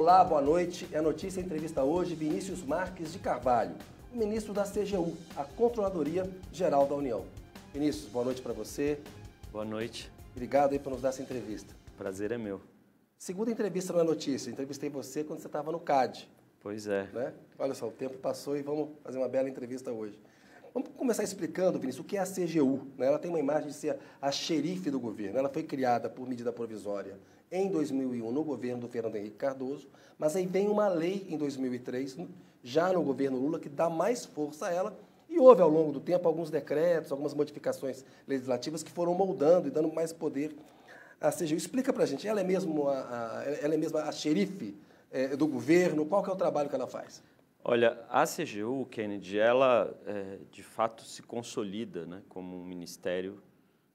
Olá, boa noite. É a notícia entrevista hoje Vinícius Marques de Carvalho, o ministro da CGU, a Controladoria Geral da União. Vinícius, boa noite para você. Boa noite. Obrigado aí por nos dar essa entrevista. Prazer é meu. Segunda entrevista não é notícia. Entrevistei você quando você estava no CAD. Pois é. Né? Olha só, o tempo passou e vamos fazer uma bela entrevista hoje. Vamos começar explicando, Vinícius, o que é a CGU. Né? Ela tem uma imagem de ser a xerife do governo. Ela foi criada por medida provisória em 2001, no governo do Fernando Henrique Cardoso, mas aí vem uma lei em 2003, já no governo Lula, que dá mais força a ela, e houve ao longo do tempo alguns decretos, algumas modificações legislativas que foram moldando e dando mais poder à CGU. Explica para a gente, ela é mesmo a xerife do governo, qual que é o trabalho que ela faz? Olha, a CGU, Kennedy, ela de fato se consolida, né, como um ministério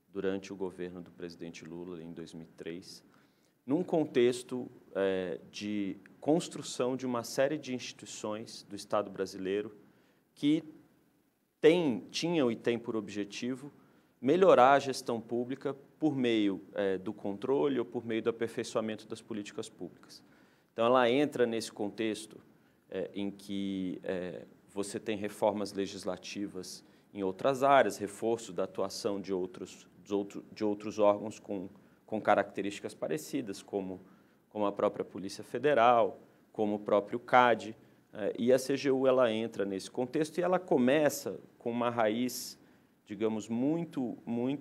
durante o governo do presidente Lula em 2003, num contexto de construção de uma série de instituições do Estado brasileiro que tinham e têm por objetivo melhorar a gestão pública por meio do controle ou por meio do aperfeiçoamento das políticas públicas. Então, ela entra nesse contexto em que você tem reformas legislativas em outras áreas, reforço da atuação de outros órgãos com características parecidas, como a própria Polícia Federal, como o próprio CAD, e a CGU ela entra nesse contexto e ela começa com uma raiz, digamos, muito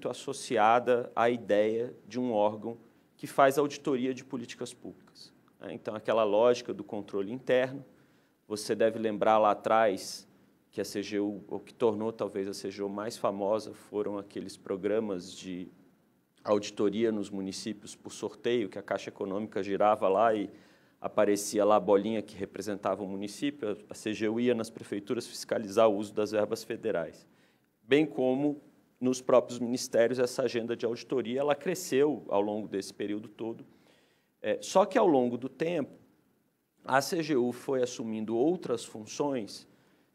associada à ideia de um órgão que faz auditoria de políticas públicas. Então, aquela lógica do controle interno, você deve lembrar lá atrás que a CGU, o que tornou talvez a CGU mais famosa, foram aqueles programas de auditoria nos municípios por sorteio, que a Caixa Econômica girava lá e aparecia lá a bolinha que representava o município, a CGU ia nas prefeituras fiscalizar o uso das verbas federais. Bem como nos próprios ministérios, essa agenda de auditoria ela cresceu ao longo desse período todo. Só que, ao longo do tempo, a CGU foi assumindo outras funções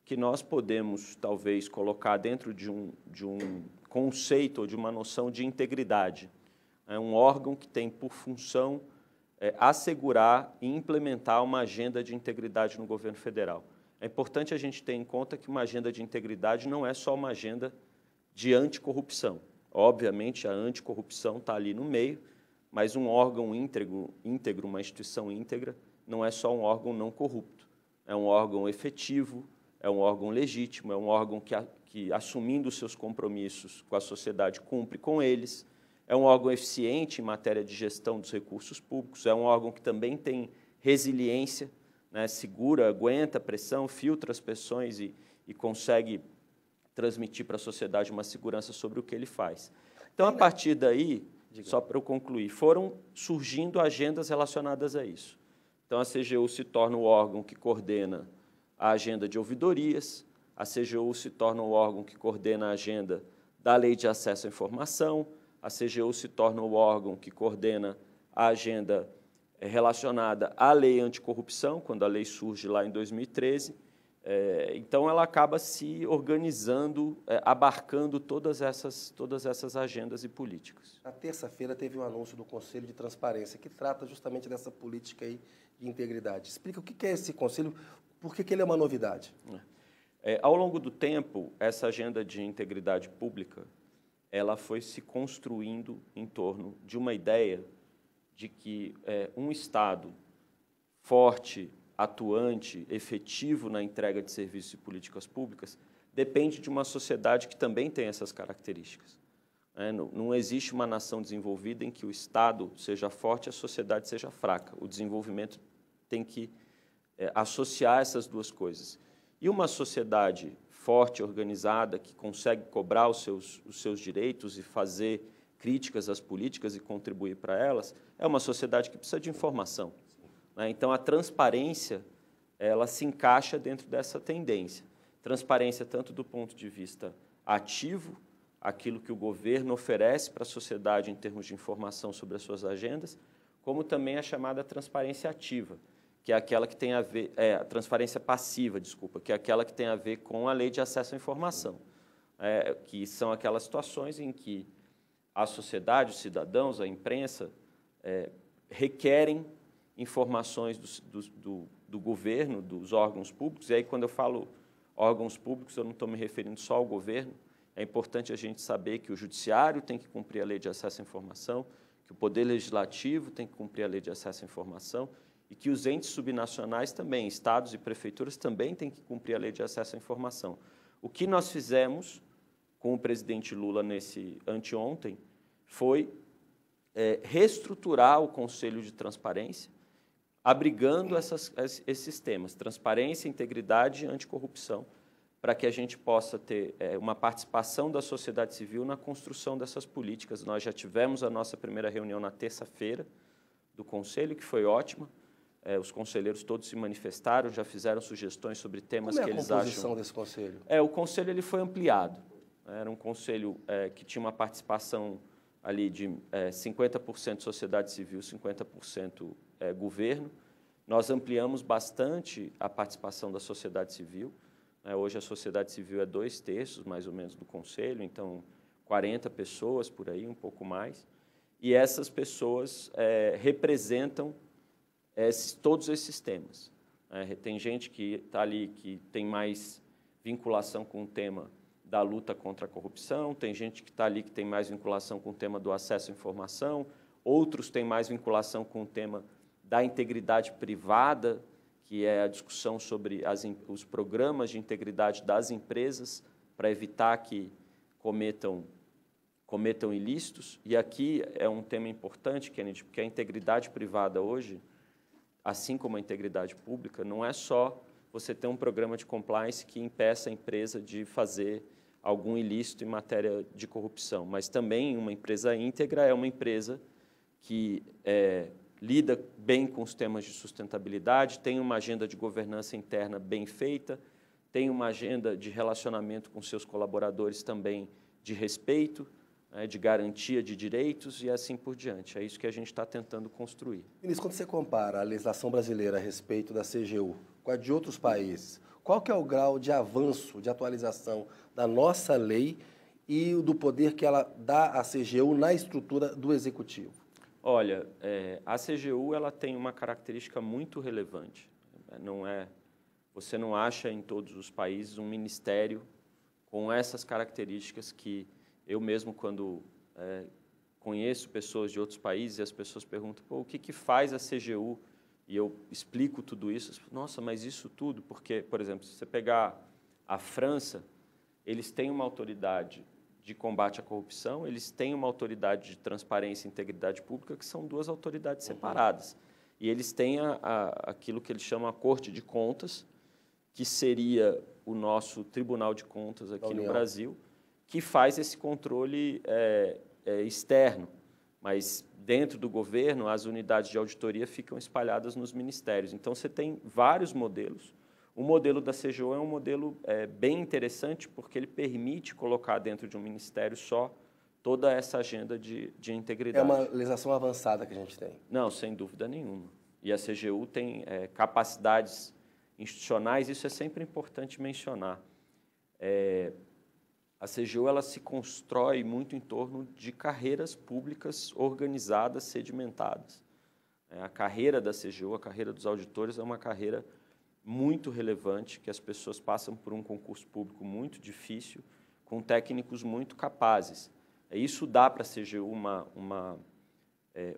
que nós podemos, talvez, colocar dentro de um conceito ou de uma noção de integridade. É um órgão que tem por função assegurar e implementar uma agenda de integridade no governo federal. É importante a gente ter em conta que uma agenda de integridade não é só uma agenda de anticorrupção. Obviamente, a anticorrupção está ali no meio, mas um órgão íntegro, uma instituição íntegra, não é só um órgão não corrupto. É um órgão efetivo, é um órgão legítimo, é um órgão que assumindo os seus compromissos com a sociedade, cumpre com eles, é um órgão eficiente em matéria de gestão dos recursos públicos, é um órgão que também tem resiliência, né, segura, aguenta a pressão, filtra as pressões e consegue transmitir para a sociedade uma segurança sobre o que ele faz. Então, a partir daí, só para eu concluir, foram surgindo agendas relacionadas a isso. Então, a CGU se torna o órgão que coordena a agenda de ouvidorias, a CGU se torna o órgão que coordena a agenda da Lei de Acesso à Informação, a CGU se torna o órgão que coordena a agenda relacionada à Lei Anticorrupção, quando a lei surge lá em 2013. Então, ela acaba se organizando, abarcando todas essas agendas e políticas. Na terça-feira teve um anúncio do Conselho de Transparência, que trata justamente dessa política aí de integridade. Explica o que é esse conselho, por que ele é uma novidade? Ao longo do tempo, essa agenda de integridade pública ela foi se construindo em torno de uma ideia de que um Estado forte, atuante, efetivo na entrega de serviços e políticas públicas depende de uma sociedade que também tem essas características. Não existe uma nação desenvolvida em que o Estado seja forte e a sociedade seja fraca. O desenvolvimento tem que associar essas duas coisas. E uma sociedade forte, organizada, que consegue cobrar os seus direitos e fazer críticas às políticas e contribuir para elas, é uma sociedade que precisa de informação. Então, a transparência ela se encaixa dentro dessa tendência. Transparência tanto do ponto de vista ativo, aquilo que o governo oferece para a sociedade em termos de informação sobre as suas agendas, como também a chamada transparência ativa, que é aquela que tem a ver, a transparência passiva, desculpa, que é aquela que tem a ver com a Lei de Acesso à Informação, que são aquelas situações em que a sociedade, os cidadãos, a imprensa, requerem informações do governo, dos órgãos públicos. E aí, quando eu falo órgãos públicos, eu não estou me referindo só ao governo. É importante a gente saber que o judiciário tem que cumprir a lei de acesso à informação, que o poder legislativo tem que cumprir a lei de acesso à informação e que os entes subnacionais também, estados e prefeituras, também têm que cumprir a lei de acesso à informação. O que nós fizemos com o presidente Lula anteontem foi reestruturar o Conselho de Transparência, abrigando esses temas, transparência, integridade e anticorrupção, para que a gente possa ter uma participação da sociedade civil na construção dessas políticas. Nós já tivemos a nossa primeira reunião na terça-feira do Conselho, que foi ótima. Os conselheiros todos se manifestaram, já fizeram sugestões sobre temas que eles acham... Como é a composição desse Conselho? O Conselho ele foi ampliado. Era um Conselho que tinha uma participação ali de 50% sociedade civil, 50% governo. Nós ampliamos bastante a participação da sociedade civil. Hoje a sociedade civil é 2/3, mais ou menos, do Conselho, então 40 pessoas por aí, um pouco mais. E essas pessoas representam todos esses temas. Tem gente que está ali que tem mais vinculação com o tema da luta contra a corrupção, tem gente que está ali que tem mais vinculação com o tema do acesso à informação, outros têm mais vinculação com o tema da integridade privada, que é a discussão sobre os programas de integridade das empresas para evitar que cometam ilícitos. E aqui é um tema importante, Kennedy, porque a integridade privada hoje, assim como a integridade pública, não é só você ter um programa de compliance que impeça a empresa de fazer algum ilícito em matéria de corrupção, mas também uma empresa íntegra é uma empresa que lida bem com os temas de sustentabilidade, tem uma agenda de governança interna bem feita, tem uma agenda de relacionamento com seus colaboradores também de respeito, de garantia de direitos e assim por diante. É isso que a gente está tentando construir. Ministro, quando você compara a legislação brasileira a respeito da CGU com a de outros países, qual que é o grau de avanço, de atualização da nossa lei e do poder que ela dá à CGU na estrutura do Executivo? Olha, a CGU ela tem uma característica muito relevante. Você não acha em todos os países um ministério com essas características que eu mesmo, quando conheço pessoas de outros países e as pessoas perguntam, o que faz a CGU? E eu explico tudo isso. Nossa, mas isso tudo? Porque, por exemplo, se você pegar a França, eles têm uma autoridade de combate à corrupção, eles têm uma autoridade de transparência e integridade pública, que são duas autoridades separadas. E eles têm aquilo que eles chamam a Corte de Contas, que seria o nosso Tribunal de Contas aqui no Brasil, que faz esse controle externo. Mas, dentro do governo, as unidades de auditoria ficam espalhadas nos ministérios. Então, você tem vários modelos. O modelo da CGU é um modelo bem interessante, porque ele permite colocar dentro de um ministério só toda essa agenda de integridade. É uma legislação avançada que a gente tem. Não, sem dúvida nenhuma. E a CGU tem capacidades institucionais, isso é sempre importante mencionar. A CGU ela se constrói muito em torno de carreiras públicas organizadas, sedimentadas. A carreira da CGU, a carreira dos auditores, é uma carreira muito relevante, que as pessoas passam por um concurso público muito difícil, com técnicos muito capazes. Isso dá para a CGU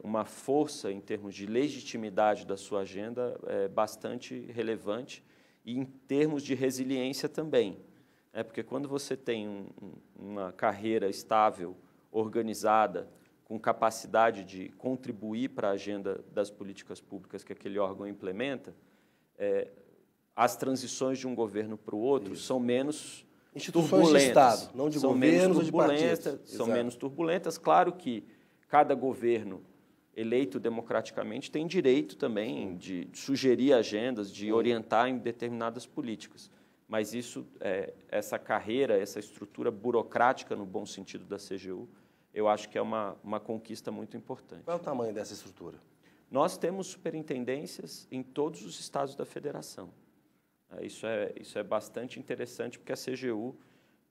uma força em termos de legitimidade da sua agenda bastante relevante e em termos de resiliência também. Porque quando você tem uma carreira estável, organizada, com capacidade de contribuir para a agenda das políticas públicas que aquele órgão implementa, as transições de um governo para o outro são menos turbulentas. De Estado, não de governos ou de partidos. São menos turbulentas. Claro que cada governo eleito democraticamente tem direito também de sugerir agendas, de orientar em determinadas políticas. Mas essa carreira, essa estrutura burocrática, no bom sentido da CGU, eu acho que é uma conquista muito importante. Qual é o tamanho dessa estrutura? Nós temos superintendências em todos os estados da federação. Isso é bastante interessante, porque a CGU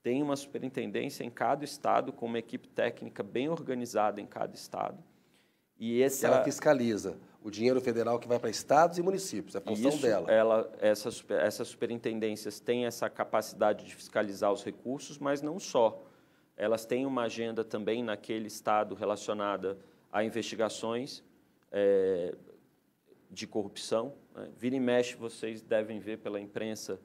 tem uma superintendência em cada estado, com uma equipe técnica bem organizada em cada estado. E ela fiscaliza o dinheiro federal que vai para estados e municípios, é a função dela. Essas superintendências têm essa capacidade de fiscalizar os recursos, mas não só. Elas têm uma agenda também naquele estado relacionada a investigações de corrupção. Né? Vira e mexe, vocês devem ver pela imprensa,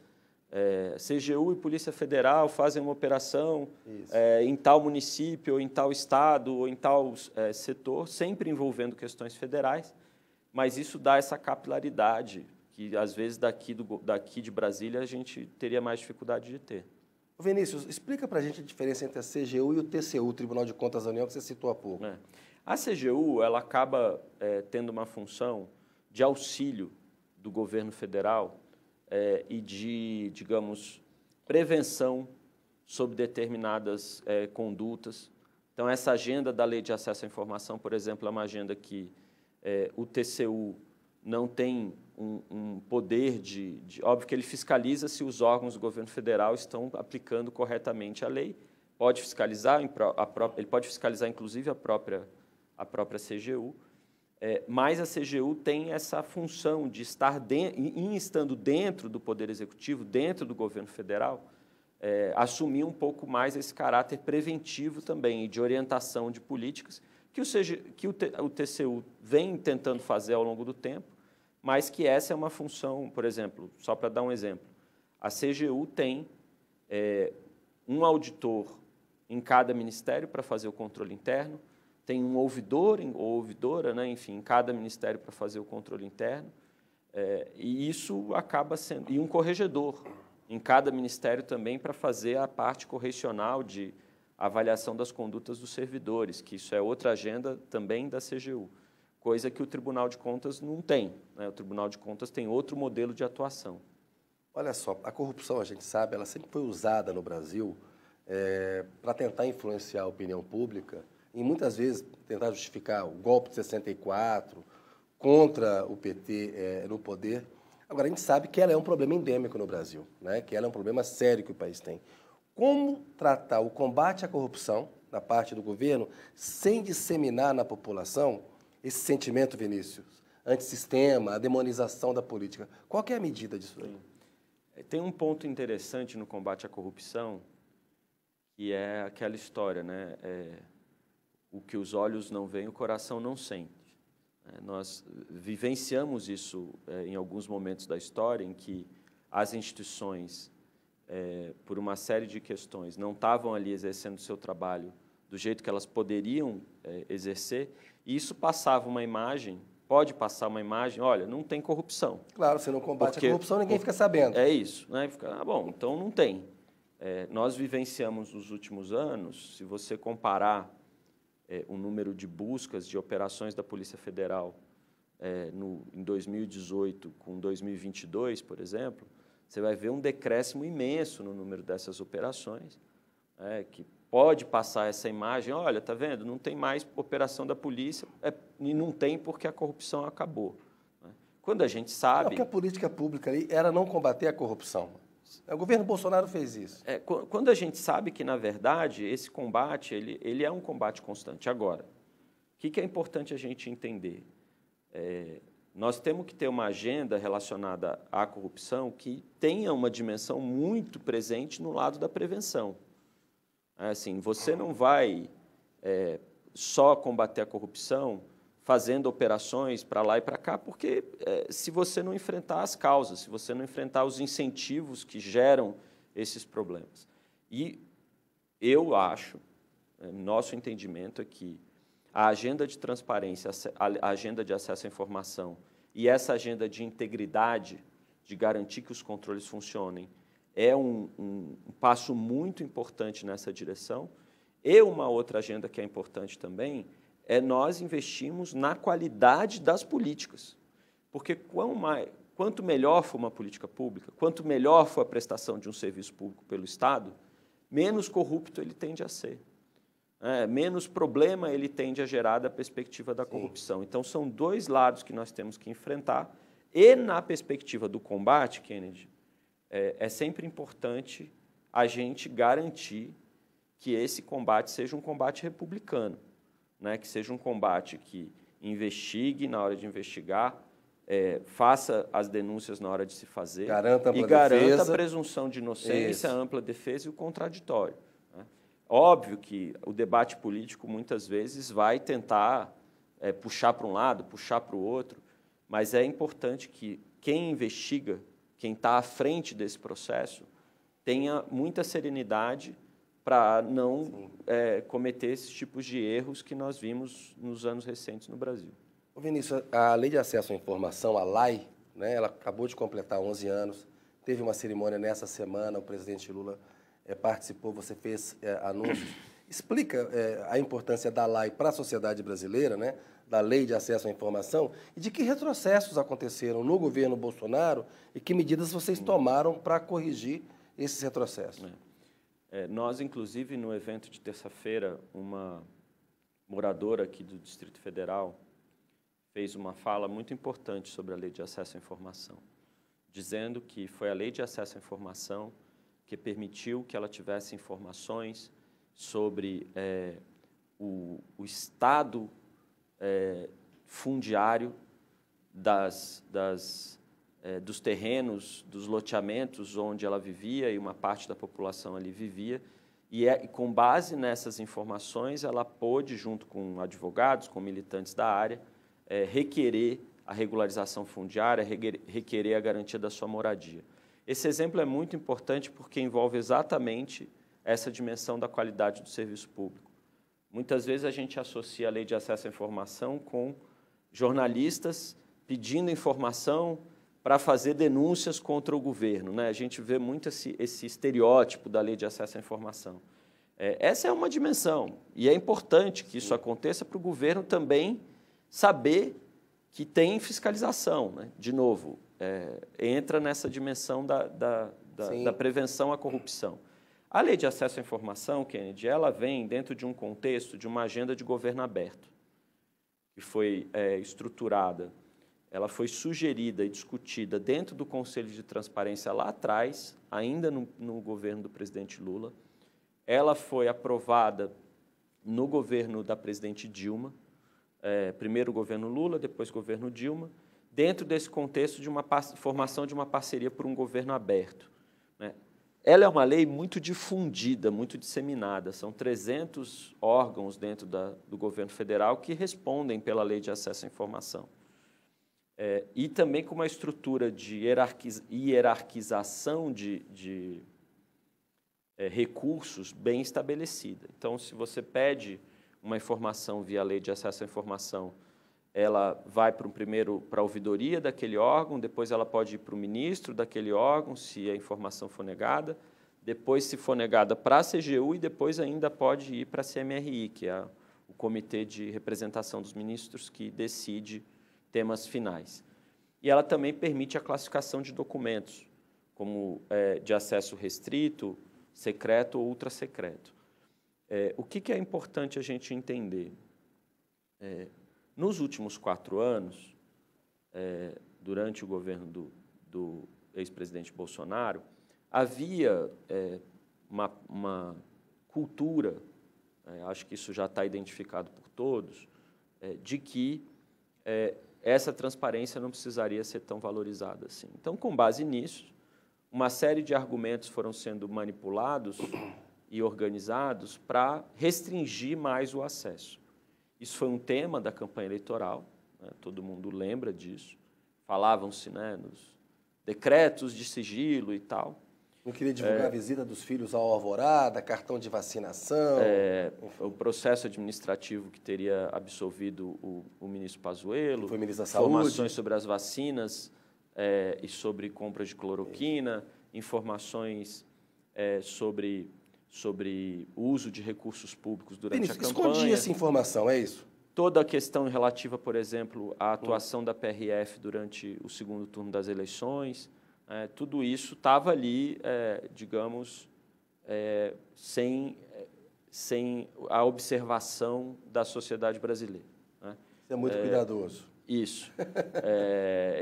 CGU e Polícia Federal fazem uma operação em tal município, ou em tal estado, ou em tal setor, sempre envolvendo questões federais, mas isso dá essa capilaridade que, às vezes, daqui de Brasília, a gente teria mais dificuldade de ter. Vinícius, explica para a gente a diferença entre a CGU e o TCU, o Tribunal de Contas da União, que você citou há pouco. A CGU ela acaba tendo uma função de auxílio do governo federal e de, digamos, prevenção sobre determinadas condutas. Então, essa agenda da Lei de Acesso à Informação, por exemplo, é uma agenda que o TCU não tem um poder óbvio que ele fiscaliza se os órgãos do governo federal estão aplicando corretamente a lei. Pode fiscalizar, ele pode fiscalizar, inclusive, a própria CGU, mas a CGU tem essa função de estar estando dentro do Poder Executivo, dentro do governo federal, assumir um pouco mais esse caráter preventivo também e de orientação de políticas que o TCU vem tentando fazer ao longo do tempo, mas que essa é uma função, por exemplo, só para dar um exemplo, a CGU tem um auditor em cada ministério para fazer o controle interno, tem um ouvidor ou ouvidora, né, enfim, em cada ministério para fazer o controle interno, e isso acaba sendo... E um corregedor em cada ministério também para fazer a parte correcional de avaliação das condutas dos servidores, que isso é outra agenda também da CGU, coisa que o Tribunal de Contas não tem. Né? O Tribunal de Contas tem outro modelo de atuação. Olha só, a corrupção, a gente sabe, ela sempre foi usada no Brasil para tentar influenciar a opinião pública, e muitas vezes tentar justificar o golpe de 64 contra o PT no poder. Agora, a gente sabe que ela é um problema endêmico no Brasil, né? Que ela é um problema sério que o país tem. Como tratar o combate à corrupção da parte do governo sem disseminar na população esse sentimento, Vinícius, antissistema, a demonização da política? Qual que é a medida disso aí? Tem um ponto interessante no combate à corrupção, que é aquela história, né? O que os olhos não veem, o coração não sente. Nós vivenciamos isso em alguns momentos da história em que as instituições, por uma série de questões, não estavam ali exercendo o seu trabalho do jeito que elas poderiam exercer, e isso passava uma imagem, pode passar uma imagem, olha, não tem corrupção. Claro, se não combate a corrupção, ninguém fica sabendo. É isso, né? Fica, bom, então não tem. Nós vivenciamos nos últimos anos, se você comparar o número de buscas de operações da Polícia Federal em 2018 com 2022, por exemplo, você vai ver um decréscimo imenso no número dessas operações, que pode passar essa imagem, olha, está vendo, não tem mais operação da polícia, e não tem porque a corrupção acabou. Né? Quando a gente sabe... Porque a política pública ali era não combater a corrupção. O governo Bolsonaro fez isso. Quando a gente sabe que, na verdade, esse combate ele é um combate constante. Agora, o que é importante a gente entender? Nós temos que ter uma agenda relacionada à corrupção que tenha uma dimensão muito presente no lado da prevenção. Assim, você não vai só combater a corrupção fazendo operações para lá e para cá, porque se você não enfrentar as causas, se você não enfrentar os incentivos que geram esses problemas. E eu acho, nosso entendimento é que a agenda de transparência, a agenda de acesso à informação e essa agenda de integridade, de garantir que os controles funcionem, é um passo muito importante nessa direção. E uma outra agenda que é importante também nós investirmos na qualidade das políticas. Porque quanto melhor for uma política pública, quanto melhor for a prestação de um serviço público pelo Estado, menos corrupto ele tende a ser. Menos problema ele tende a gerar da perspectiva da corrupção. Sim. Então, são dois lados que nós temos que enfrentar. E, na perspectiva do combate, Kennedy, é sempre importante a gente garantir que esse combate seja um combate republicano, né? Que seja um combate que investigue na hora de investigar, faça as denúncias na hora de se fazer garanta a presunção de inocência, a ampla defesa e o contraditório. Né? Óbvio que o debate político, muitas vezes, vai tentar puxar para um lado, puxar para o outro, mas é importante que quem investiga, quem está à frente desse processo, tenha muita serenidade para não cometer esses tipos de erros que nós vimos nos anos recentes no Brasil. Vinícius, a Lei de Acesso à Informação, a LAI, né, ela acabou de completar 11 anos, teve uma cerimônia nessa semana, o presidente Lula participou, você fez anúncios. Explica a importância da LAI para a sociedade brasileira, né, da Lei de Acesso à Informação, e de que retrocessos aconteceram no governo Bolsonaro e que medidas vocês tomaram para corrigir esses retrocessos. Nós, inclusive, no evento de terça-feira, uma moradora aqui do Distrito Federal fez uma fala muito importante sobre a Lei de Acesso à Informação, dizendo que foi a Lei de Acesso à Informação que permitiu que ela tivesse informações sobre o estado fundiário dos terrenos, dos loteamentos onde ela vivia e uma parte da população ali vivia, e com base nessas informações ela pôde, junto com advogados, com militantes da área, requerer a regularização fundiária, requerer a garantia da sua moradia. Esse exemplo é muito importante porque envolve exatamente essa dimensão da qualidade do serviço público. Muitas vezes a gente associa a Lei de Acesso à Informação com jornalistas pedindo informação para fazer denúncias contra o governo, né? A gente vê muito esse estereótipo da Lei de Acesso à Informação. Essa é uma dimensão, e é importante que isso aconteça para o governo também saber que tem fiscalização, né? De novo, entra nessa dimensão da prevenção à corrupção. A Lei de Acesso à Informação, Kennedy, ela vem dentro de um contexto de uma agenda de governo aberto, que foi estruturada, ela foi sugerida e discutida dentro do Conselho de Transparência lá atrás, ainda no governo do presidente Lula. Ela foi aprovada no governo da presidente Dilma, primeiro o governo Lula, depois o governo Dilma, dentro desse contexto de uma formação de uma parceria por um governo aberto, né? Ela é uma lei muito difundida, muito disseminada. São 300 órgãos dentro do governo federal que respondem pela Lei de Acesso à Informação. E também com uma estrutura de hierarquização de recursos bem estabelecida. Então, se você pede uma informação via Lei de Acesso à Informação, ela vai primeiro para a ouvidoria daquele órgão, depois ela pode ir para o ministro daquele órgão, se a informação for negada, depois, se for negada, para a CGU e depois ainda pode ir para a CMRI, que é o Comitê de Representação dos Ministros que decide temas finais. E ela também permite a classificação de documentos, como de acesso restrito, secreto ou ultrasecreto. O que é importante a gente entender? Nos últimos 4 anos, durante o governo do ex-presidente Bolsonaro, havia uma cultura, acho que isso já está identificado por todos, de que essa transparência não precisaria ser tão valorizada assim. Então, com base nisso, uma série de argumentos foram sendo manipulados e organizados para restringir mais o acesso. Isso foi um tema da campanha eleitoral, né? Todo mundo lembra disso. Falavam-se, né, nos decretos de sigilo e tal. Não queria divulgar a visita dos filhos ao Alvorada, cartão de vacinação. O processo administrativo que teria absolvido o ministro Pazuello. Foi ministro da Saúde. Informações sobre as vacinas e sobre compras de cloroquina, informações sobre o uso de recursos públicos durante a campanha. Escondia essa informação, é isso? Toda a questão relativa, por exemplo, à atuação da PRF durante o segundo turno das eleições, tudo isso estava ali, digamos, sem a observação da sociedade brasileira. Né? Isso é muito cuidadoso. Isso.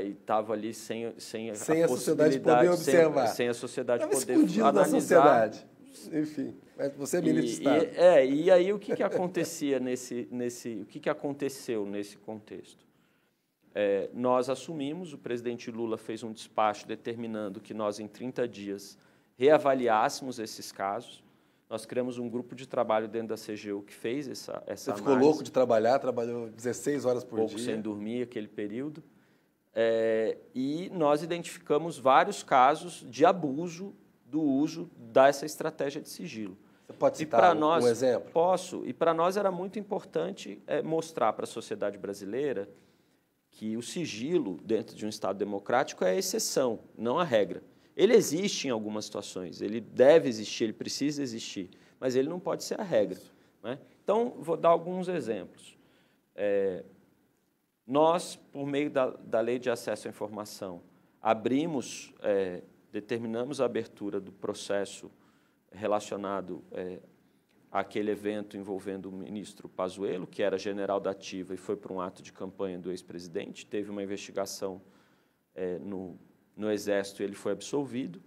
E estava ali sem a sociedade poder observar. Sem a sociedade poder analisar. Da sociedade. Enfim, mas você é ministro de Estado. E aí o que acontecia o que aconteceu nesse contexto? Nós assumimos, o presidente Lula fez um despacho determinando que nós, em 30 dias, reavaliássemos esses casos. Nós criamos um grupo de trabalho dentro da CGU que fez essa Você análise. ficou louco de trabalhar, trabalhou 16 horas por pouco dia. Sem dormir aquele período. E nós identificamos vários casos de abuso do uso dessa estratégia de sigilo. Você pode citar um exemplo? Posso. E para nós era muito importante mostrar para a sociedade brasileira que o sigilo, dentro de um Estado democrático, é a exceção, não a regra. Ele existe em algumas situações, ele deve existir, ele precisa existir, mas ele não pode ser a regra, né? Então, vou dar alguns exemplos. Nós, por meio da Lei de Acesso à Informação, determinamos a abertura do processo relacionado àquele evento envolvendo o ministro Pazuello, que era general da ativa e foi para um ato de campanha do ex-presidente. Teve uma investigação no Exército e ele foi absolvido.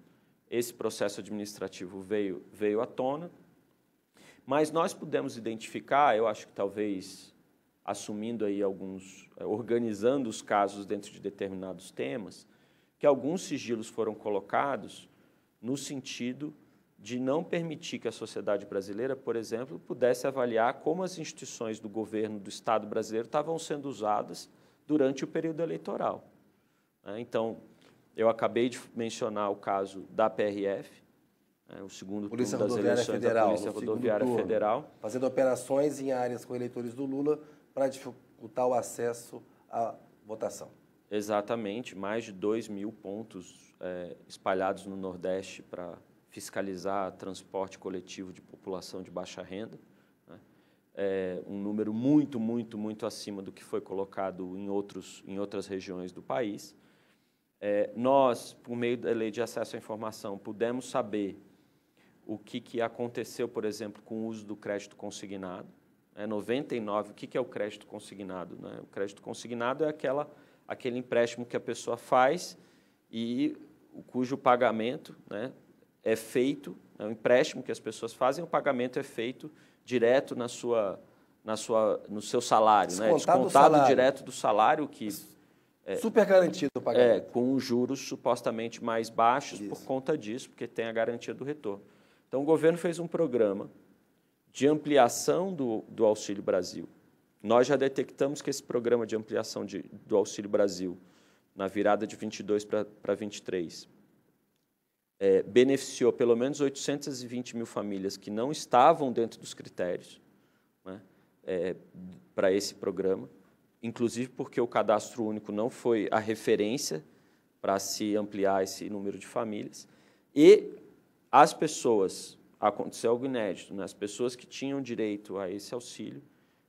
Esse processo administrativo veio à tona. Mas nós pudemos identificar, eu acho que talvez assumindo aí organizando os casos dentro de determinados temas, que alguns sigilos foram colocados no sentido de não permitir que a sociedade brasileira, por exemplo, pudesse avaliar como as instituições do governo do Estado brasileiro estavam sendo usadas durante o período eleitoral. Então, eu acabei de mencionar o caso da PRF, o segundo Polícia turno das eleições da Polícia Rodoviária Federal. Fazendo operações em áreas com eleitores do Lula para dificultar o acesso à votação. Exatamente, mais de 2.000 pontos espalhados no Nordeste para fiscalizar transporte coletivo de população de baixa renda, né? Um número muito, muito, muito acima do que foi colocado em outras regiões do país. Nós, por meio da Lei de Acesso à Informação, pudemos saber o que aconteceu, por exemplo, com o uso do crédito consignado. 99, o que é o crédito consignado, né? O crédito consignado é aquele empréstimo que a pessoa faz e cujo pagamento, né, é feito, é um empréstimo que as pessoas fazem, o pagamento é feito direto no seu salário, né? Descontado direto do salário, que super garantido o pagamento. Com os juros supostamente mais baixos. Isso. Por conta disso, porque tem a garantia do retorno. Então, o governo fez um programa de ampliação do Auxílio Brasil. Nós já detectamos que esse programa de ampliação do Auxílio Brasil, na virada de 22 para 23, beneficiou pelo menos 820 mil famílias que não estavam dentro dos critérios, né, para esse programa, inclusive porque o cadastro único não foi a referência para se ampliar esse número de famílias. E as pessoas, aconteceu algo inédito, né, as pessoas que tinham direito a esse auxílio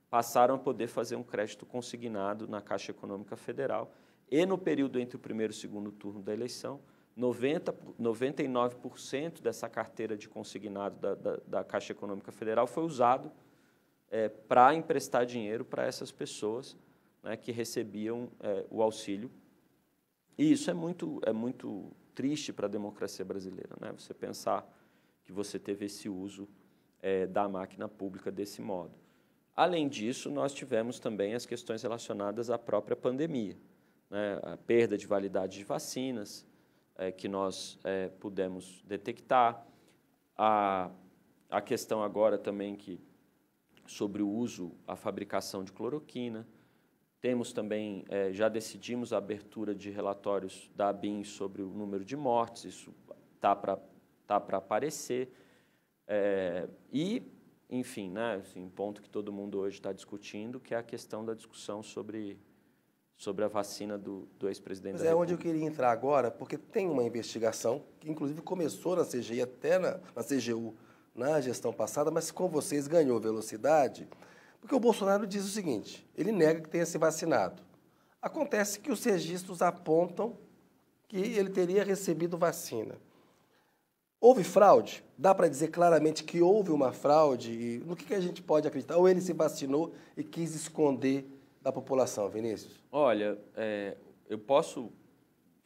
passaram a poder fazer um crédito consignado na Caixa Econômica Federal e, no período entre o primeiro e o segundo turno da eleição, 99% dessa carteira de consignado da Caixa Econômica Federal foi usado para emprestar dinheiro para essas pessoas, né, que recebiam o auxílio. E isso é muito triste para a democracia brasileira, né? Você pensar que você teve esse uso da máquina pública desse modo. Além disso, nós tivemos também as questões relacionadas à própria pandemia, né? A perda de validade de vacinas, que nós pudemos detectar, a questão agora também sobre o uso, a fabricação de cloroquina. Temos também, já decidimos a abertura de relatórios da ABIN sobre o número de mortes, isso está para aparecer. Enfim, né, assim, um ponto que todo mundo hoje está discutindo, que é a questão da discussão sobre a vacina do ex-presidente da República. Onde eu queria entrar agora, porque tem uma investigação, que inclusive começou na CGI, até na CGU, na gestão passada, mas com vocês ganhou velocidade, porque o Bolsonaro diz o seguinte, ele nega que tenha se vacinado. Acontece que os registros apontam que ele teria recebido vacina. Houve fraude? Dá para dizer claramente que houve uma fraude? E no que a gente pode acreditar? Ou ele se vacinou e quis esconder da população, Vinícius? Olha, eu posso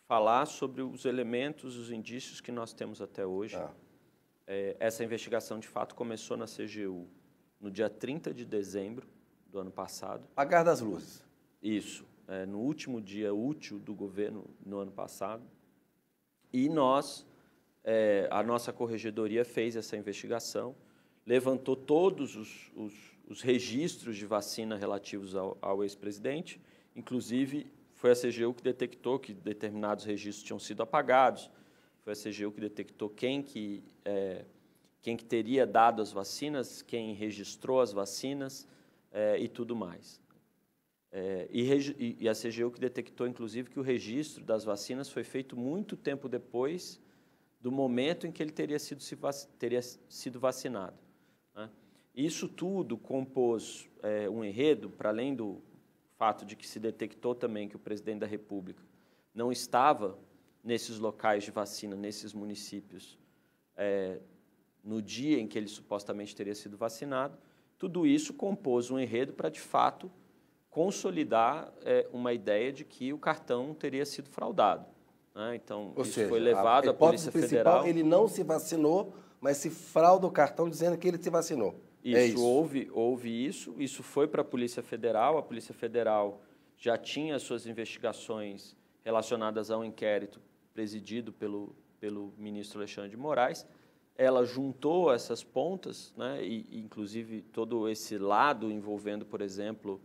falar sobre os elementos, os indícios que nós temos até hoje. essa investigação, de fato, começou na CGU no dia 30 de dezembro do ano passado. Apagar das luzes. Isso, no último dia útil do governo no ano passado. E nós, a nossa corregedoria fez essa investigação, levantou todos os registros de vacina relativos ao ex-presidente, inclusive foi a CGU que detectou que determinados registros tinham sido apagados, foi a CGU que detectou quem que teria dado as vacinas, quem registrou as vacinas e tudo mais. E a CGU que detectou, inclusive, que o registro das vacinas foi feito muito tempo depois do momento em que ele teria sido vacinado, né? Isso tudo compôs um enredo, para além do fato de que se detectou também que o presidente da República não estava nesses locais de vacina, nesses municípios, no dia em que ele supostamente teria sido vacinado. Tudo isso compôs um enredo para, de fato, consolidar uma ideia de que o cartão teria sido fraudado, né? Então, Ou isso seja, foi levado à Polícia Federal. Ele não se vacinou, mas se frauda o cartão dizendo que ele se vacinou. Isso. Houve isso. Isso foi para a Polícia Federal. A Polícia Federal já tinha suas investigações relacionadas a um inquérito presidido pelo ministro Alexandre de Moraes. Ela juntou essas pontas, né, e inclusive todo esse lado envolvendo, por exemplo,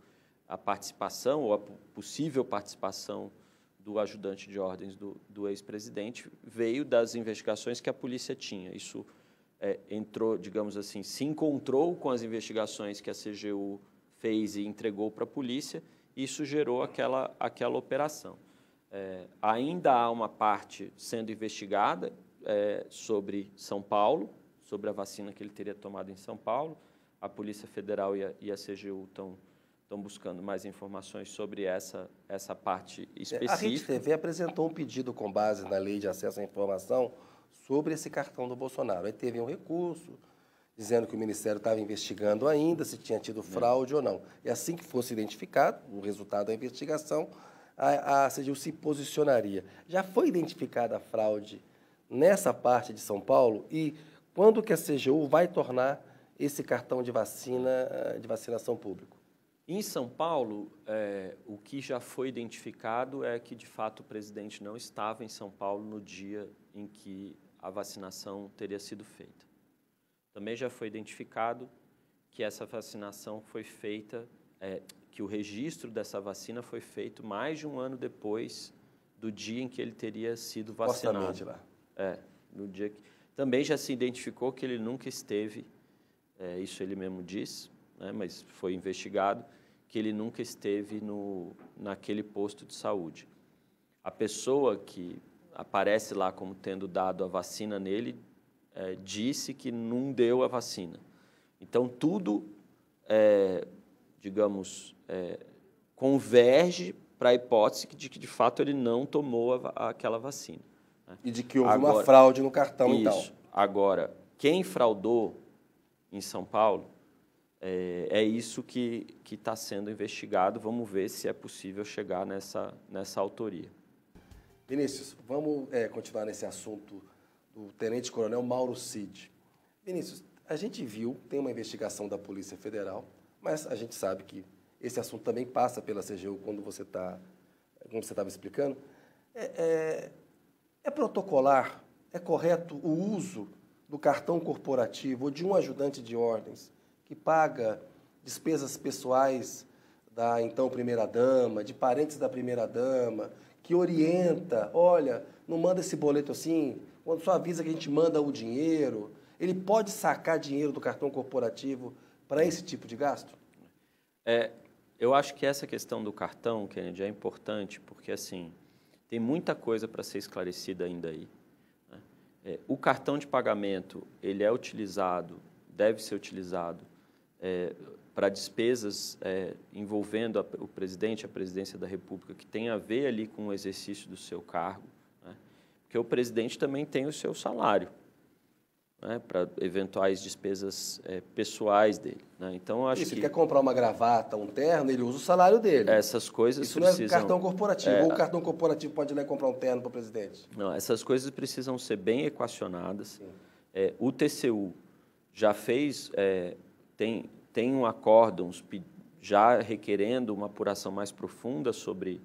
a participação ou a possível participação do ajudante de ordens do ex-presidente, veio das investigações que a polícia tinha. Isso entrou, digamos assim, se encontrou com as investigações que a CGU fez e entregou para a polícia, e isso gerou aquela operação. Ainda há uma parte sendo investigada sobre São Paulo, sobre a vacina que ele teria tomado em São Paulo. A Polícia Federal e a CGU estão buscando mais informações sobre essa parte específica. A Rede TV apresentou um pedido com base na Lei de Acesso à Informação sobre esse cartão do Bolsonaro. Aí teve um recurso dizendo que o Ministério estava investigando ainda se tinha tido fraude ou não. E assim que fosse identificado o resultado da investigação, a CGU se posicionaria. Já foi identificada a fraude nessa parte de São Paulo? E quando que a CGU vai tornar esse cartão de vacinação público? Em São Paulo, o que já foi identificado é que, de fato, o presidente não estava em São Paulo no dia em que a vacinação teria sido feita. Também já foi identificado que essa vacinação foi feita, que o registro dessa vacina foi feito mais de um ano depois do dia em que ele teria sido vacinado. Postamente lá. No dia que... Também já se identificou que ele nunca esteve, isso ele mesmo diz, né, mas foi investigado, que ele nunca esteve naquele posto de saúde. A pessoa que aparece lá como tendo dado a vacina nele, disse que não deu a vacina. Então, tudo, digamos, converge para a hipótese de que, de fato, ele não tomou aquela vacina, né? E de que houve uma fraude no cartão, isso. Então. Agora, quem fraudou em São Paulo, é isso que está sendo investigado. Vamos ver se é possível chegar nessa autoria. Vinícius, vamos continuar nesse assunto do tenente-coronel Mauro Cid. Vinícius, a gente viu, tem uma investigação da Polícia Federal, mas a gente sabe que esse assunto também passa pela CGU, como você estava explicando. É protocolar, é correto o uso do cartão corporativo ou de um ajudante de ordens que paga despesas pessoais da então primeira-dama, de parentes da primeira-dama, que orienta, olha, não manda esse boleto assim, quando só avisa que a gente manda o dinheiro, ele pode sacar dinheiro do cartão corporativo para esse tipo de gasto? Eu acho que essa questão do cartão, Kennedy, é importante, porque assim, tem muita coisa para ser esclarecida ainda aí, né? O cartão de pagamento, ele é utilizado, deve ser utilizado para despesas envolvendo o presidente, a presidência da República, que tem a ver ali com o exercício do seu cargo, né? Porque o presidente também tem o seu salário, né, para eventuais despesas pessoais dele, né? Então, acho que... Se ele quer comprar uma gravata, um terno, ele usa o salário dele. Essas coisas Isso precisam... não é cartão corporativo, ou o cartão corporativo pode ir lá comprar um terno para o presidente? Não, essas coisas precisam ser bem equacionadas. O TCU já fez, tem um acórdão já requerendo uma apuração mais profunda sobre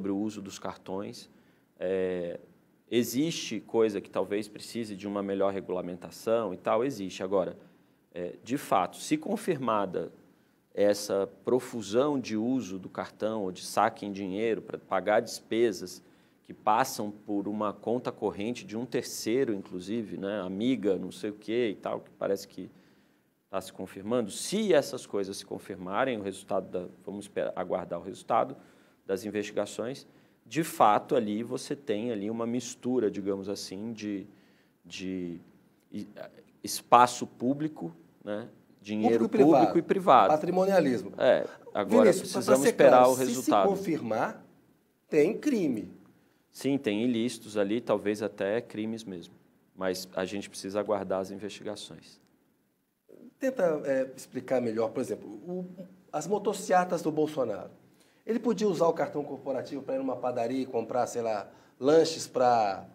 o uso dos cartões. Existe coisa que talvez precise de uma melhor regulamentação e tal, existe. Agora, de fato, se confirmada essa profusão de uso do cartão ou de saque em dinheiro para pagar despesas que passam por uma conta corrente de um terceiro, inclusive, né, amiga, não sei o quê e tal, que parece que está se confirmando. Se essas coisas se confirmarem, o resultado vamos aguardar o resultado das investigações, de fato, ali você tem ali uma mistura, digamos assim, de espaço público, né, dinheiro público e privado. Patrimonialismo. Agora Vinícius, precisamos esperar o resultado. Se confirmar, tem crime. Sim, tem ilícitos ali, talvez até crimes mesmo. Mas a gente precisa aguardar as investigações. Tenta explicar melhor, por exemplo, as motociatas do Bolsonaro. Ele podia usar o cartão corporativo para ir numa padaria e comprar, sei lá, lanches para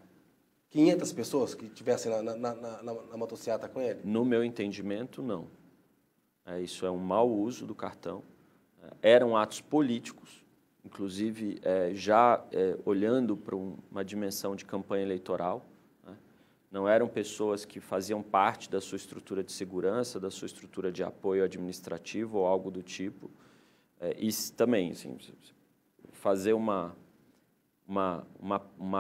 500 pessoas que estivessem na motociata com ele? No meu entendimento, não. Isso é um mau uso do cartão. Eram atos políticos, inclusive já olhando para uma dimensão de campanha eleitoral. Né? Não eram pessoas que faziam parte da sua estrutura de segurança, da sua estrutura de apoio administrativo ou algo do tipo. Isso também, assim, fazer uma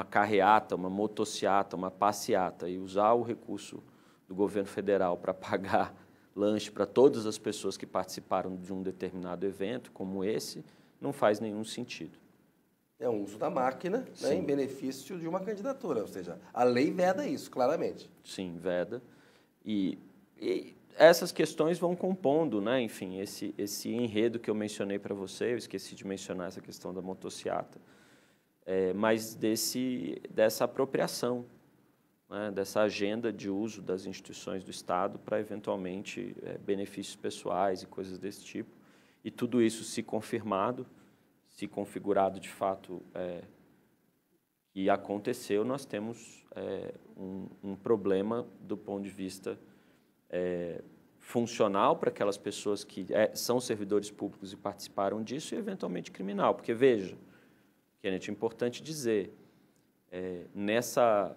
carreata, uma motociata, uma passeata e usar o recurso do governo federal para pagar lanche para todas as pessoas que participaram de um determinado evento, como esse, não faz nenhum sentido. É um uso da máquina, né, em benefício de uma candidatura, ou seja, a lei veda isso, claramente. Sim, veda. E essas questões vão compondo, né, enfim, esse enredo que eu mencionei para você, eu esqueci de mencionar essa questão da motociata, mas dessa apropriação, né, dessa agenda de uso das instituições do Estado para, eventualmente, benefícios pessoais e coisas desse tipo. E tudo isso, se confirmado, se configurado de fato que aconteceu, nós temos um problema do ponto de vista funcional para aquelas pessoas que são servidores públicos e participaram disso e, eventualmente, criminal. Porque, veja, Kenneth, é importante dizer, nessa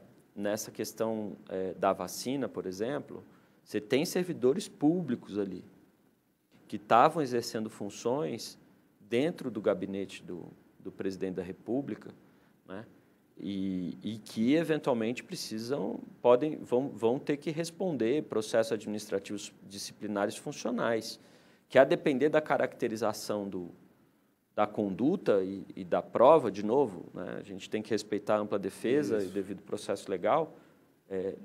questão da vacina, por exemplo, você tem servidores públicos ali que estavam exercendo funções dentro do gabinete do presidente da República, né? E que, eventualmente, vão ter que responder processos administrativos disciplinares funcionais, que, a depender da caracterização da conduta e da prova, de novo, né, a gente tem que respeitar a ampla defesa e devido processo legal,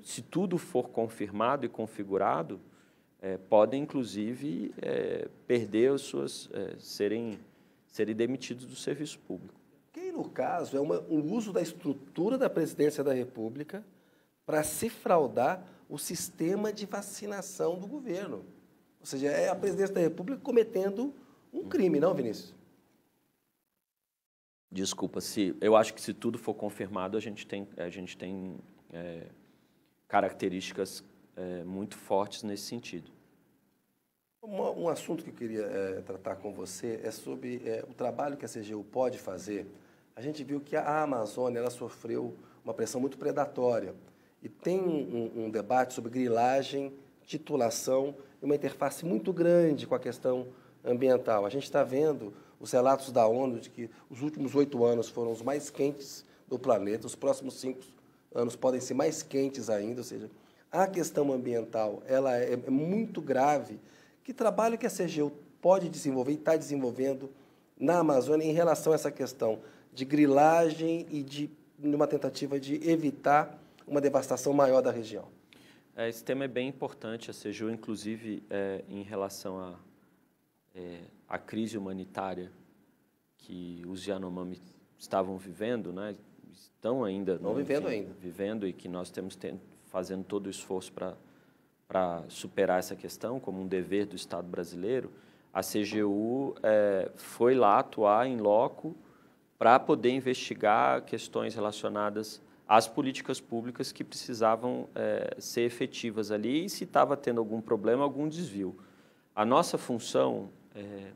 se tudo for confirmado e configurado, podem, inclusive, perder as suas, serem demitidos do serviço público. Que, no caso, é um uso da estrutura da presidência da República para se fraudar o sistema de vacinação do governo. Ou seja, é a presidência da República cometendo um crime, não, Vinícius? Desculpa, eu acho que se tudo for confirmado, a gente tem características muito fortes nesse sentido. Um assunto que eu queria tratar com você é sobre o trabalho que a CGU pode fazer. A gente viu que a Amazônia ela sofreu uma pressão muito predatória e tem um debate sobre grilagem, titulação e uma interface muito grande com a questão ambiental. A gente está vendo os relatos da ONU de que os últimos 8 anos foram os mais quentes do planeta, os próximos 5 anos podem ser mais quentes ainda, ou seja, a questão ambiental ela é muito grave. Que trabalho que a CGU pode desenvolver e está desenvolvendo na Amazônia em relação a essa questão de grilagem e de uma tentativa de evitar uma devastação maior da região? Esse tema é bem importante. A CGU, inclusive, em relação à crise humanitária que os Yanomami estavam vivendo, né? Estão ainda... Vivendo e que nós temos fazendo todo o esforço para superar essa questão, como um dever do Estado brasileiro, a CGU foi lá atuar em loco para poder investigar questões relacionadas as políticas públicas que precisavam ser efetivas ali e se estava tendo algum problema, algum desvio. A nossa função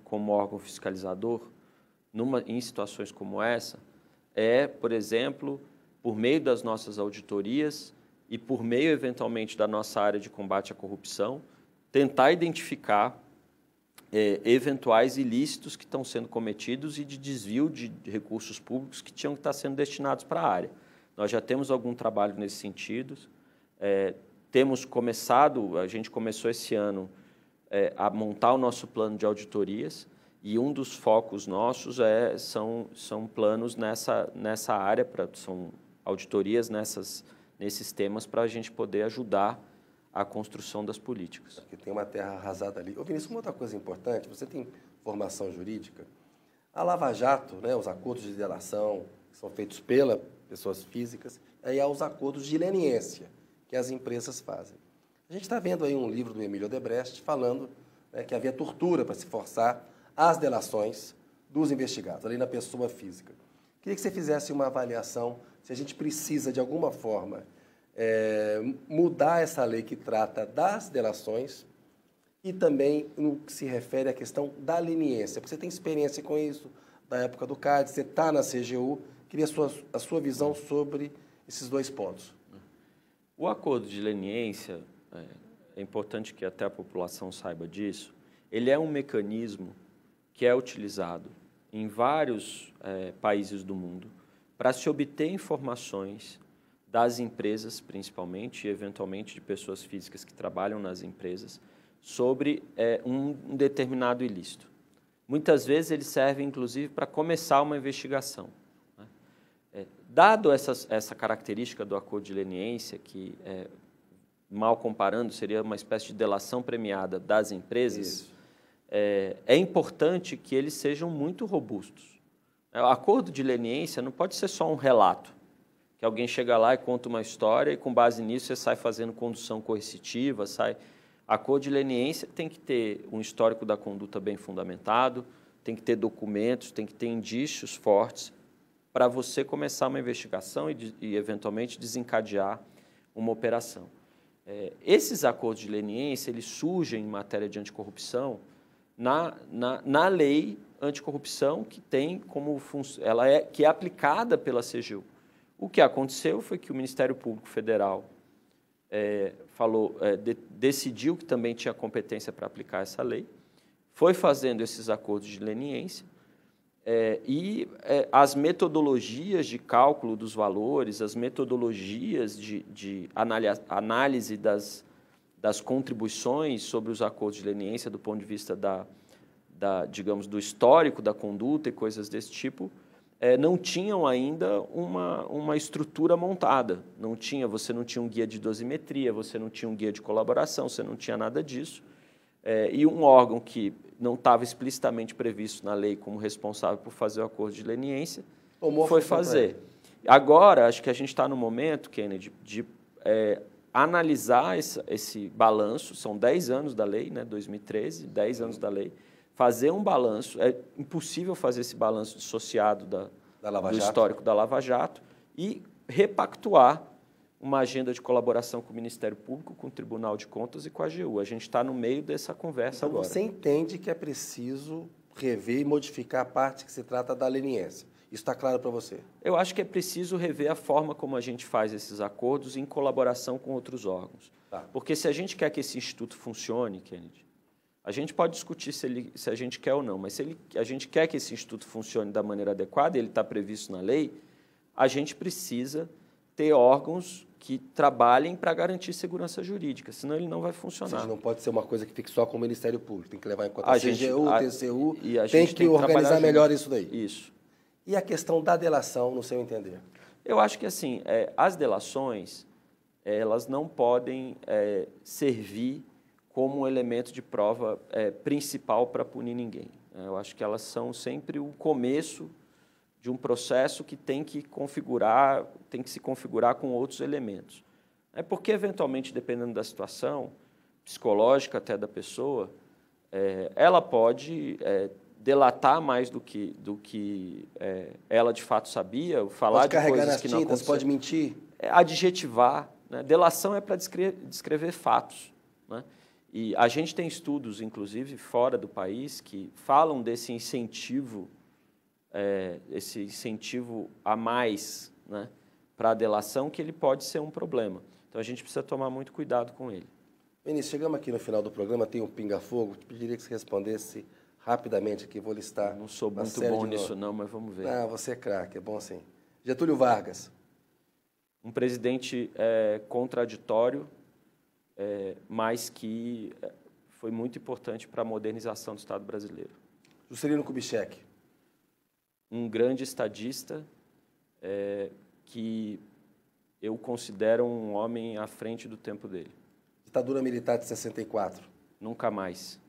como órgão fiscalizador, em situações como essa, por exemplo, por meio das nossas auditorias e por meio, eventualmente, da nossa área de combate à corrupção, tentar identificar eventuais ilícitos que estão sendo cometidos e de desvio de recursos públicos que tinham que estar sendo destinados para a área. Nós já temos algum trabalho nesse sentido. Temos começado, a gente começou esse ano a montar o nosso plano de auditorias e um dos focos nossos são planos nessa área, são auditorias nesses temas para a gente poder ajudar a construção das políticas. Porque tem uma terra arrasada ali. Ô, Vinícius, uma outra coisa importante, você tem formação jurídica. A Lava Jato, né, os acordos de delação que são feitos pelas pessoas físicas, aí há os acordos de leniência que as empresas fazem. A gente está vendo aí um livro do Emílio Odebrecht falando, né, que havia tortura para se forçar as delações dos investigados, ali na pessoa física. Queria que você fizesse uma avaliação se a gente precisa, de alguma forma, mudar essa lei que trata das delações e também no que se refere à questão da leniência. Porque você tem experiência com isso, da época do CAD, você está na CGU. Queria a sua visão sobre esses dois pontos. O acordo de leniência, é importante que até a população saiba disso, ele é um mecanismo que é utilizado em vários países do mundo para se obter informações das empresas, principalmente, e eventualmente de pessoas físicas que trabalham nas empresas, sobre um determinado ilícito. Muitas vezes eles servem, inclusive, para começar uma investigação. Dado essa característica do acordo de leniência, que, mal comparando, seria uma espécie de delação premiada das empresas, é importante que eles sejam muito robustos. O acordo de leniência não pode ser só um relato, que alguém chega lá e conta uma história e, com base nisso, você sai fazendo condução coercitiva, Acordo de leniência tem que ter um histórico da conduta bem fundamentado, tem que ter documentos, tem que ter indícios fortes para você começar uma investigação e eventualmente, desencadear uma operação. Esses acordos de leniência, eles surgem em matéria de anticorrupção na lei anticorrupção que tem como que é aplicada pela CGU. O que aconteceu foi que o Ministério Público Federal decidiu que também tinha competência para aplicar essa lei, foi fazendo esses acordos de leniência as metodologias de cálculo dos valores, as metodologias de análise das contribuições sobre os acordos de leniência do ponto de vista digamos, do histórico da conduta e coisas desse tipo, não tinham ainda uma estrutura montada. Você não tinha um guia de dosimetria, você não tinha um guia de colaboração, você não tinha nada disso. E um órgão que não estava explicitamente previsto na lei como responsável por fazer o acordo de leniência foi fazer. Agora, acho que a gente está no momento, Kennedy, de analisar esse balanço. São 10 anos da lei, né, 2013, 10 anos da lei. Fazer um balanço, é impossível fazer esse balanço dissociado do histórico da Lava Jato e repactuar uma agenda de colaboração com o Ministério Público, com o Tribunal de Contas e com a AGU. A gente está no meio dessa conversa agora. Você entende que é preciso rever e modificar a parte que se trata da leniência. Isso está claro para você? Eu acho que é preciso rever a forma como a gente faz esses acordos em colaboração com outros órgãos. Tá. Porque se a gente quer que esse instituto funcione, Kennedy, a gente pode discutir se a gente quer ou não, mas se a gente quer que esse instituto funcione da maneira adequada, ele está previsto na lei, a gente precisa ter órgãos que trabalhem para garantir segurança jurídica, senão ele não vai funcionar. Ou seja, não pode ser uma coisa que fique só com o Ministério Público, tem que levar em conta a CGU, o TCU, tem que organizar melhor isso daí. Isso. E a questão da delação, no seu entender? Eu acho que assim, as delações, elas não podem servir como um elemento de prova principal para punir ninguém. Eu acho que elas são sempre o começo de um processo que tem que se configurar com outros elementos. Porque, eventualmente, dependendo da situação psicológica até da pessoa, ela pode delatar mais do que ela de fato sabia, falar de coisas que não aconteceram. Pode mentir? Adjetivar. Né? Delação é para descrever fatos. Né? E a gente tem estudos, inclusive, fora do país, que falam desse incentivo a mais, né, para a delação, que ele pode ser um problema. Então, a gente precisa tomar muito cuidado com ele. Vinícius, chegamos aqui no final do programa, tem um pinga-fogo, te pediria que você respondesse rapidamente aqui, vou listar. Não sou muito bom nisso não, mas vamos ver. Ah, você é craque, é bom sim. Getúlio Vargas. Um presidente contraditório, mas que foi muito importante para a modernização do Estado brasileiro. Juscelino Kubitschek. Um grande estadista que eu considero um homem à frente do tempo dele. Ditadura militar de 64. Nunca mais.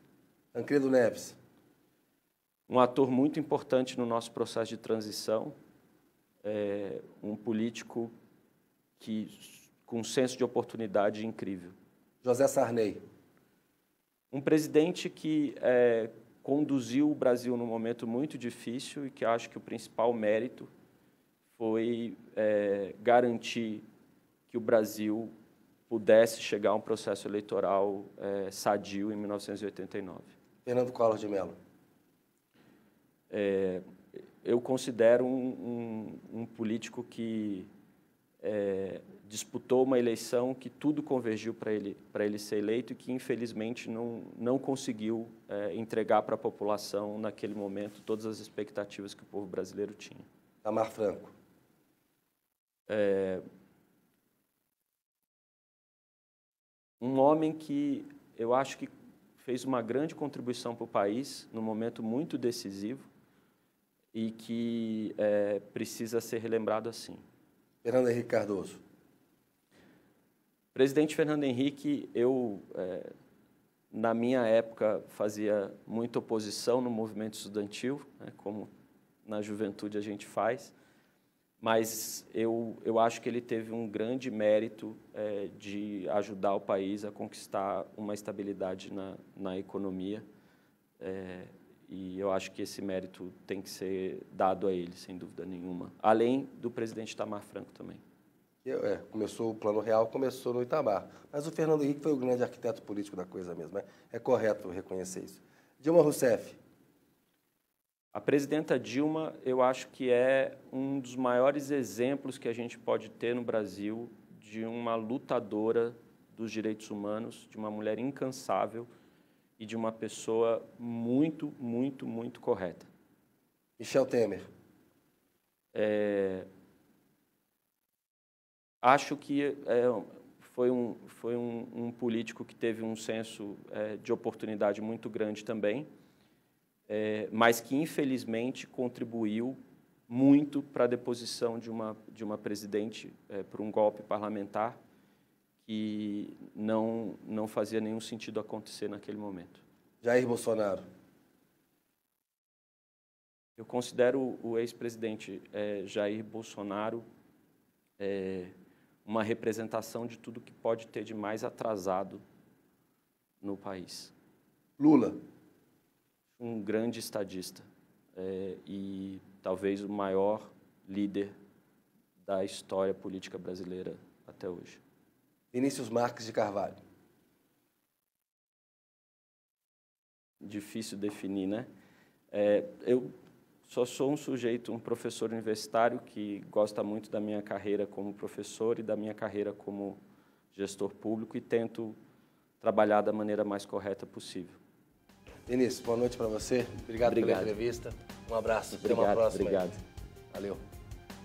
Tancredo Neves. Um ator muito importante no nosso processo de transição, um político com um senso de oportunidade incrível. José Sarney. Um presidente que conduziu o Brasil num momento muito difícil e que acho que o principal mérito foi garantir que o Brasil pudesse chegar a um processo eleitoral sadio em 1989. Fernando Collor de Mello. Eu considero um político que disputou uma eleição que tudo convergiu para ele ser eleito e que, infelizmente, não conseguiu entregar para a população, naquele momento, todas as expectativas que o povo brasileiro tinha. Itamar Franco. Um homem que eu acho que fez uma grande contribuição para o país, num momento muito decisivo, e que precisa ser relembrado assim. Fernando Henrique Cardoso. Presidente Fernando Henrique, na minha época, fazia muita oposição no movimento estudantil, né, como na juventude a gente faz, mas eu acho que ele teve um grande mérito de ajudar o país a conquistar uma estabilidade na economia, e eu acho que esse mérito tem que ser dado a ele, sem dúvida nenhuma, além do presidente Itamar Franco também. Começou o Plano Real, começou no Itamar, mas o Fernando Henrique foi o grande arquiteto político da coisa mesmo, né? É correto reconhecer isso. Dilma Rousseff. A presidenta Dilma, eu acho que é um dos maiores exemplos que a gente pode ter no Brasil de uma lutadora dos direitos humanos, de uma mulher incansável e de uma pessoa muito, muito, muito correta. Michel Temer. Acho que foi um político que teve um senso de oportunidade muito grande também, mas que, infelizmente, contribuiu muito para a deposição de uma presidente por um golpe parlamentar que não fazia nenhum sentido acontecer naquele momento. Jair Bolsonaro. Eu considero o ex-presidente Jair Bolsonaro uma representação de tudo que pode ter de mais atrasado no país. Lula. Um grande estadista e talvez o maior líder da história política brasileira até hoje. Vinícius Marques de Carvalho. Difícil definir, né? Eu só sou um professor universitário que gosta muito da minha carreira como professor e da minha carreira como gestor público e tento trabalhar da maneira mais correta possível. Vinícius, boa noite para você. Obrigado pela entrevista. Um abraço. Até uma próxima. Obrigado. Valeu.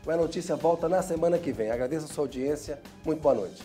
O É Notícia volta na semana que vem. Agradeço a sua audiência. Muito boa noite.